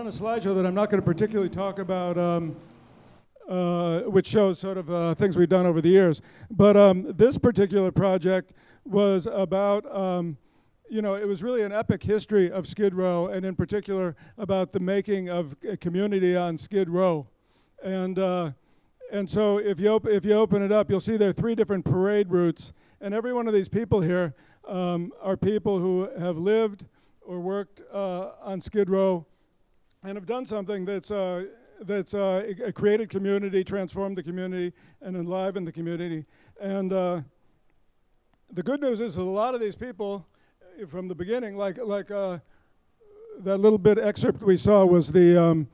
on a slideshow that I'm not going to particularly talk about, which shows sort of things we've done over the years. But this particular project was about, it was really an epic history of Skid Row, and in particular about the making of a community on Skid Row. And so if you open it up, you'll see there are 3 different parade routes, and every one of these people here are people who have lived or worked on Skid Row and have done something that's created community, transformed the community, and enlivened the community. And the good news is that a lot of these people, from the beginning, like that little bit excerpt we saw was the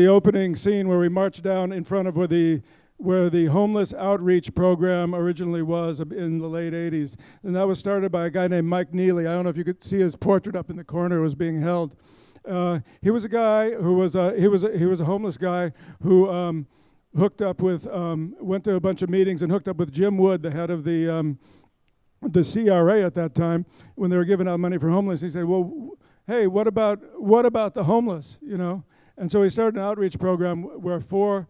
opening scene where we marched down in front of where the homeless outreach program originally was in the late 80s. And that was started by a guy named Mike Neely. I don't know if you could see his portrait up in the corner. It was being held. He was a guy who was he was a homeless guy who hooked up with went to a bunch of meetings and hooked up with Jim Wood, the head of the CRA at that time, when they were giving out money for homeless. He said, "Well, hey, what about the homeless? You know?" And so he started an outreach program where 4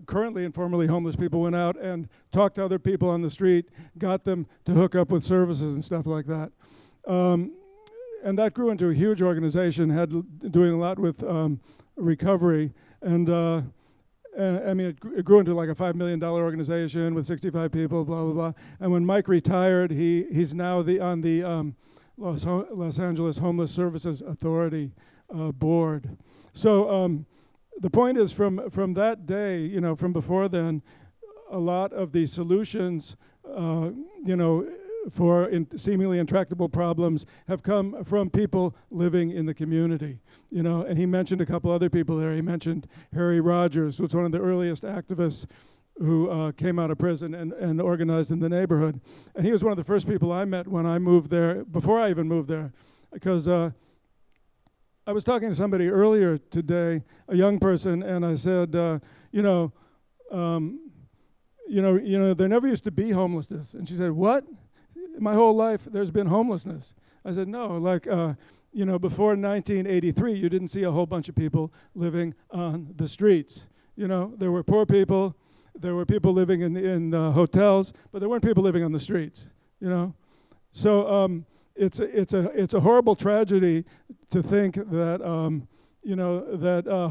currently and formerly homeless people went out and talked to other people on the street, got them to hook up with services and stuff like that. And that grew into a huge organization, doing a lot with recovery. And it grew into like a $5 million organization with 65 people, blah, blah, blah. And when Mike retired, he's now on the Los Angeles Homeless Services Authority board. So the point is, from that day, from before then, a lot of the solutions, for seemingly intractable problems have come from people living in the community, And he mentioned a couple other people there. He mentioned Harry Rogers, who was one of the earliest activists who came out of prison and organized in the neighborhood. And he was one of the first people I met when I moved there, before I even moved there, because I was talking to somebody earlier today, a young person, and I said, there never used to be homelessness. And she said, "What? My whole life there's been homelessness." I said, "No, before 1983, you didn't see a whole bunch of people living on the streets. There were poor people, there were people living in hotels, but there weren't people living on the streets, So it's a horrible tragedy to think that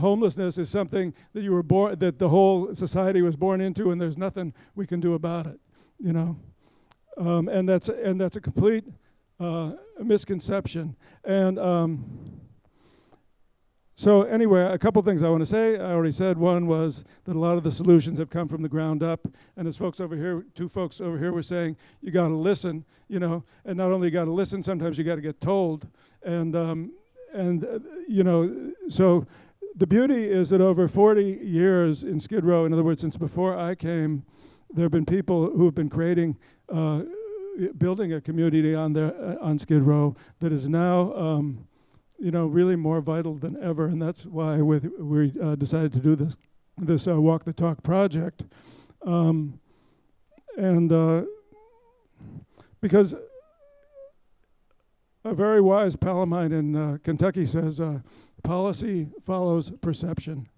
homelessness is something that you were born, that the whole society was born into, and there's nothing we can do about it, And that's a complete misconception. And so anyway, a couple things I want to say. I already said one was that a lot of the solutions have come from the ground up. And as two folks over here were saying, you got to listen, and not only you got to listen, sometimes you got to get told. So the beauty is that over 40 years in Skid Row, in other words, since before I came, there have been people who have been creating, building a community on Skid Row that is now, really more vital than ever, and that's why we decided to do this Walk the Talk project, because a very wise Palamine in Kentucky says, policy follows perception.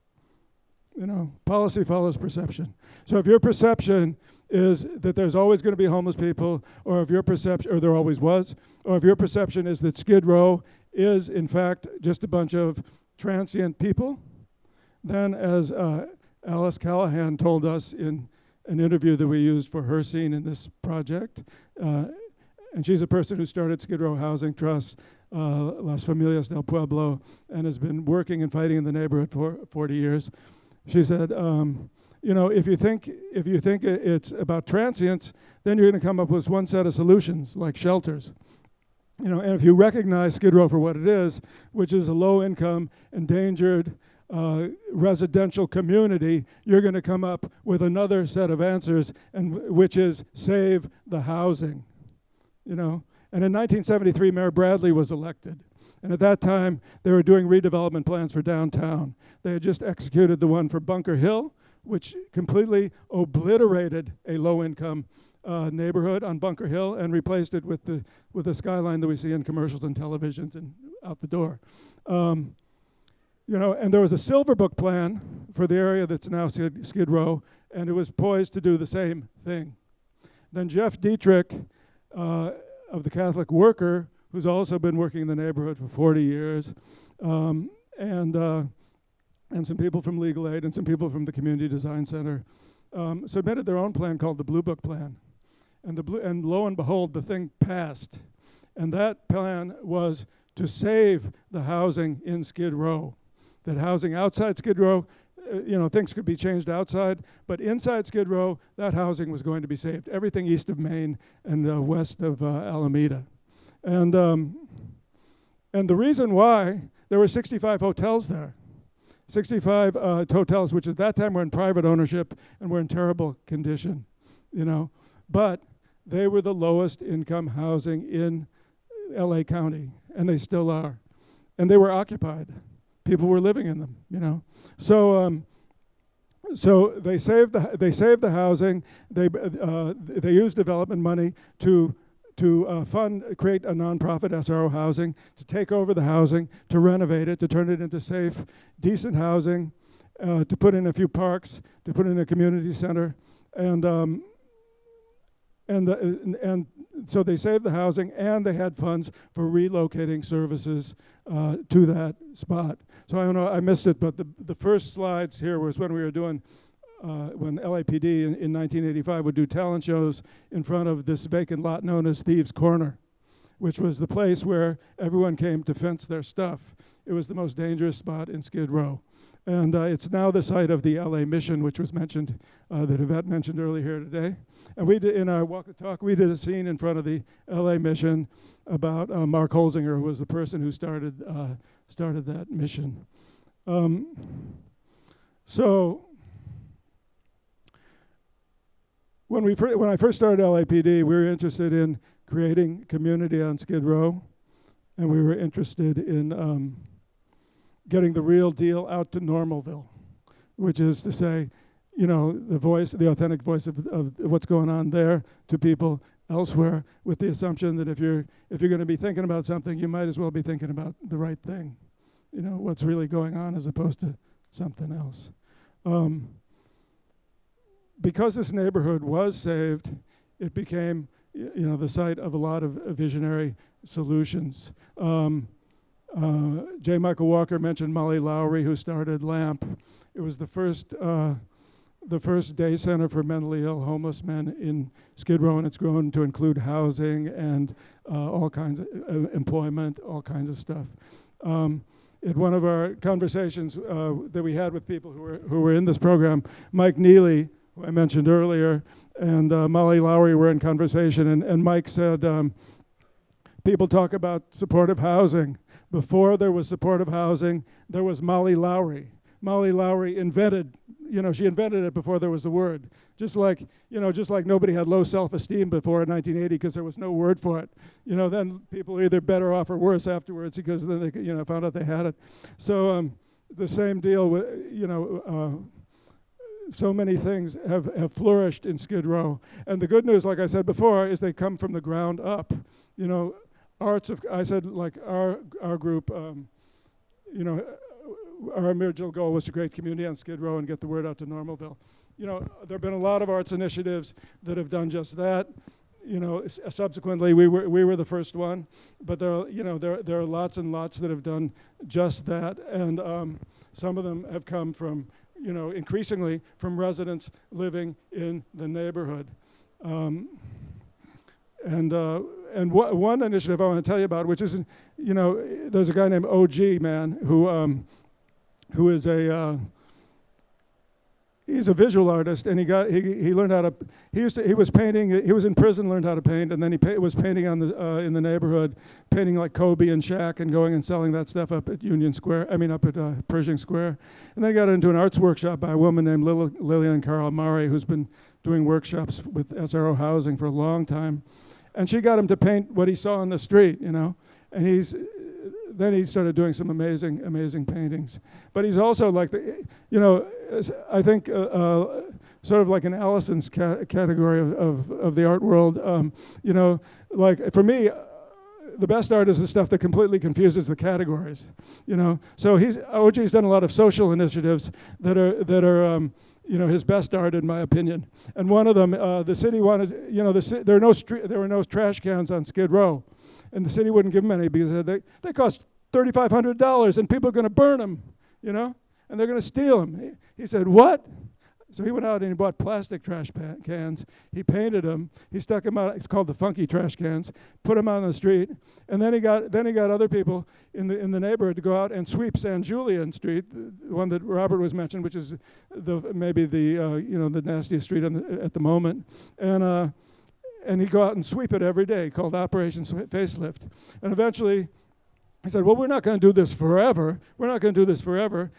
Policy follows perception. So if your perception is that there's always going to be homeless people, or if your perception, or there always was, or if your perception is that Skid Row is, in fact, just a bunch of transient people, then as Alice Callahan told us in an interview that we used for her scene in this project, and she's a person who started Skid Row Housing Trust, Las Familias del Pueblo, and has been working and fighting in the neighborhood for 40 years. She said, if you think it's about transients, then you're going to come up with one set of solutions, like shelters. And if you recognize Skid Row for what it is, which is a low-income, endangered residential community, you're going to come up with another set of answers, which is save the housing. And in 1973, Mayor Bradley was elected. And at that time, they were doing redevelopment plans for downtown. They had just executed the one for Bunker Hill, which completely obliterated a low-income neighborhood on Bunker Hill and replaced it with the skyline that we see in commercials and televisions and out the door. And there was a Silver Book plan for the area that's now Skid Row, and it was poised to do the same thing. Then Jeff Dietrich of the Catholic Worker, who's also been working in the neighborhood for 40 years, and some people from Legal Aid and some people from the Community Design Center, submitted their own plan called the Blue Book Plan. And lo and behold, the thing passed. And that plan was to save the housing in Skid Row. That housing outside Skid Row, things could be changed outside, but inside Skid Row, that housing was going to be saved. Everything east of Main and west of Alameda. And the reason why, there were 65 hotels there. 65 hotels, which at that time were in private ownership and were in terrible condition, But they were the lowest income housing in LA County, and they still are. And they were occupied. People were living in them, So they saved the housing. They used development money to create a nonprofit SRO housing, to take over the housing, to renovate it, to turn it into safe, decent housing, to put in a few parks, to put in a community center, and so they saved the housing, and they had funds for relocating services to that spot. So I don't know, I missed it, but the first slides here was when we were doing, when LAPD in 1985 would do talent shows in front of this vacant lot known as Thieves' Corner, which was the place where everyone came to fence their stuff. It was the most dangerous spot in Skid Row. And it's now the site of the LA Mission, which was mentioned, that Yvette mentioned earlier here today. And we did, in our walk the talk, we did a scene in front of the LA Mission about Mark Holzinger, who was the person who started that mission. So when I first started LAPD, we were interested in creating community on Skid Row, and we were interested in getting the real deal out to Normalville, which is to say, the authentic voice of what's going on there to people elsewhere, with the assumption that if you're going to be thinking about something, you might as well be thinking about the right thing, what's really going on as opposed to something else. Because this neighborhood was saved, it became, the site of a lot of visionary solutions. J. Michael Walker mentioned Molly Lowry, who started LAMP. It was the first day center for mentally ill homeless men in Skid Row, and it's grown to include housing and all kinds of employment, all kinds of stuff. In one of our conversations that we had with people who were in this program, Mike Neely, who I mentioned earlier, and Molly Lowry were in conversation, and Mike said, people talk about supportive housing. Before there was supportive housing, there was Molly Lowry. Molly Lowry invented, she invented it before there was the word. Just like nobody had low self-esteem before 1980 because there was no word for it. Then people are either better off or worse afterwards because then they found out they had it. So the same deal with, so many things have flourished in Skid Row. And the good news, like I said before, is they come from the ground up. I said, like our group, our original goal was to create community on Skid Row and get the word out to Normalville. There have been a lot of arts initiatives that have done just that. Subsequently, we were the first one, but there are lots and lots that have done just that, and some of them have come from, increasingly from residents living in the neighborhood. And one initiative I want to tell you about, which is, there's a guy named OG, man, who is he's a visual artist, and he learned how to, he was painting, he was in prison, learned how to paint, and then he was painting on the in the neighborhood, painting like Kobe and Shaq, and going and selling that stuff up at up at Pershing Square. And then he got into an arts workshop by a woman named Lillian Carl Murray, who's been doing workshops with SRO housing for a long time. And she got him to paint what he saw on the street, and then he started doing some amazing paintings. But he's also like I think sort of like an Allison's category of the art world. You know, like for me, the best art is the stuff that completely confuses the categories. You know, so OG's done a lot of social initiatives that are you know, his best art in my opinion. And one of them, the city wanted, you know, there were no trash cans on Skid Row, and the city wouldn't give them any because they cost $3,500 and people are going to burn them, you know, and they're going to steal them. He said, what? So he went out and he bought plastic trash cans. He painted them. He stuck them out. It's called the funky trash cans. Put them out on the street, and then he got other people in the neighborhood to go out and sweep San Julian Street, the one that Robert was mentioned, which is maybe the you know, the nastiest street at the moment, and he'd go out and sweep it every day, called Operation Facelift, and eventually. He said, well, we're not going to do this forever. We're not going to do this forever.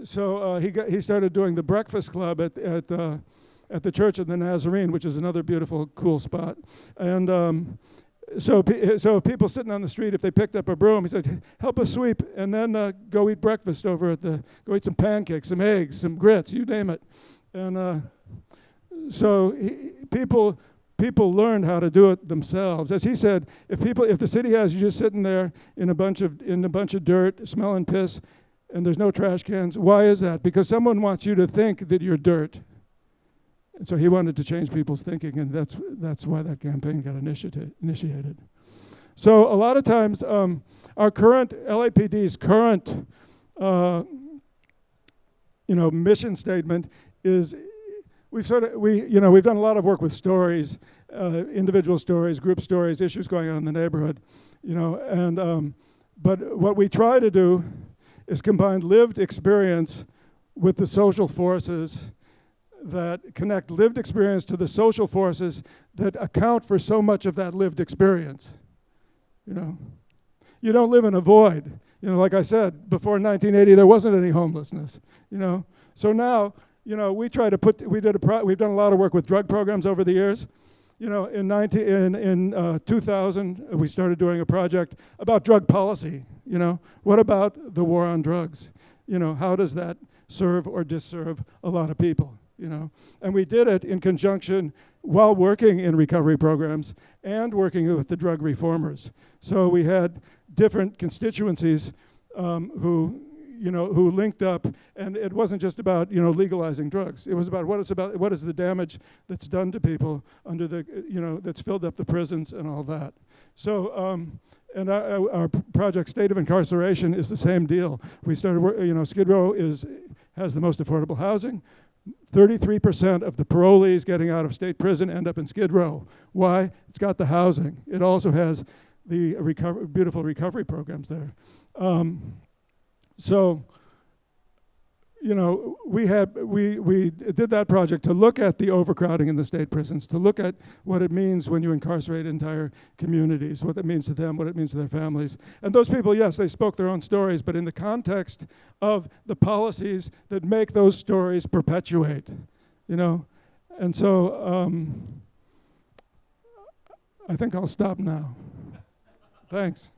So he started doing the breakfast club at the Church of the Nazarene, which is another beautiful, cool spot. And so people sitting on the street, if they picked up a broom, he said, help us sweep, and then go eat breakfast over at go eat some pancakes, some eggs, some grits, you name it. And so people learned how to do it themselves. As he said, if the city has you just sitting there in a bunch of dirt, smelling piss, and there's no trash cans, why is that? Because someone wants you to think that you're dirt. And so he wanted to change people's thinking, and that's why that campaign got initiated. So a lot of times, our current LAPD's current, you know, mission statement is. We've done a lot of work with stories, individual stories, group stories, issues going on in the neighborhood, you know, and but what we try to do is combine lived experience with the social forces that connect lived experience to the social forces that account for so much of that lived experience. You know, you don't live in a void. You know, like I said, before 1980, there wasn't any homelessness. You know, so now. You know, we've done a lot of work with drug programs over the years. You know, in 2000, we started doing a project about drug policy. You know, what about the war on drugs? You know, how does that serve or disserve a lot of people? You know, and we did it in conjunction while working in recovery programs and working with the drug reformers. So we had different constituencies who linked up, and it wasn't just about, you know, legalizing drugs. It was about what is the damage that's done to people under the, you know, that's filled up the prisons and all that. So, and our project, State of Incarceration, is the same deal. We started, you know, Skid Row has the most affordable housing. 33% of the parolees getting out of state prison end up in Skid Row. Why? It's got the housing. It also has the beautiful recovery programs there. So, you know, we did that project to look at the overcrowding in the state prisons, to look at what it means when you incarcerate entire communities, what it means to them, what it means to their families. And those people, yes, they spoke their own stories, but in the context of the policies that make those stories perpetuate, you know. And so I think I'll stop now. Thanks.